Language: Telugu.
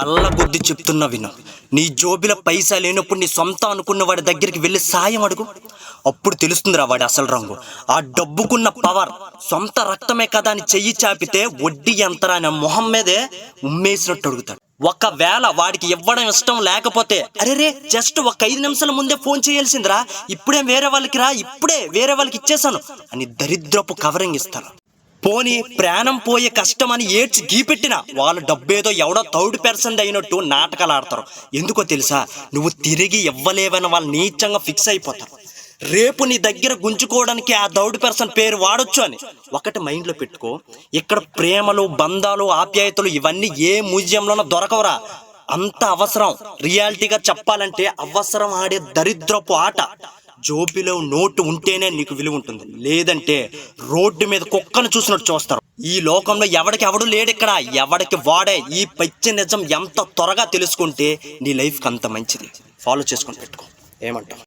బల్ల కొద్ది చెప్తున్నా విను. నీ జోబిలో పైసా లేనప్పుడు నీ సొంతం అనుకున్న వాడి దగ్గరికి వెళ్ళి సాయం అడుగు. అప్పుడు తెలుస్తుందిరా వాడి అసలు రంగు. ఆ డబ్బుకున్న పవర్. సొంత రక్తమే కదా అని చెయ్యి చాపితే వడ్డీ ఎంతరా అని మొహం మీదే ఉమ్మేసినట్టు అడుగుతాడు. ఒకవేళ వాడికి ఇవ్వడం ఇష్టం లేకపోతే, అరే జస్ట్ ఒక 5 నిమిషాల ముందే ఫోన్ చేయాల్సిందిరా, ఇప్పుడే వేరే వాళ్ళకి రా, ఇప్పుడే వేరే వాళ్ళకి ఇచ్చేసాను అని దరిద్రపు కవరింగ్ ఇస్తాను. పోనీ ప్రాణం పోయే కష్టం అని ఏడ్చి గీపెట్టినా వాళ్ళ డబ్బేదో ఎవడో థర్డ్ పర్సన్ అయినట్టు నాటకాలు ఆడతారు. ఎందుకో తెలుసా? నువ్వు తిరిగి ఇవ్వలేవని వాళ్ళు నీచంగా ఫిక్స్ అయిపోతారు. రేపు నీ దగ్గర గుంజుకోవడానికి ఆ థర్డ్ పర్సన్ పేరు వాడొచ్చు అని ఒకటి మైండ్లో పెట్టుకో. ఇక్కడ ప్రేమలు, బంధాలు, ఆప్యాయతలు ఇవన్నీ ఏ మ్యూజియంలోనూ దొరకవరా. అంత అవసరం. రియాలిటీగా చెప్పాలంటే అవసరం ఆడే దరిద్రపు ఆట. జోబిలో నోటు ఉంటేనే నీకు విలువ ఉంటుంది, లేదంటే రోడ్డు మీద కుక్కను చూసినట్టు చూస్తారు. ఈ లోకంలో ఎవడికి ఎవడు లేడిక్కడ, ఎవడికి వాడే. ఈ పచ్చి నిజం ఎంత త్వరగా తెలుసుకుంటే నీ లైఫ్కి అంత మంచిది. ఫాలో చేసుకొని పెట్టుకో. ఏమంటావు?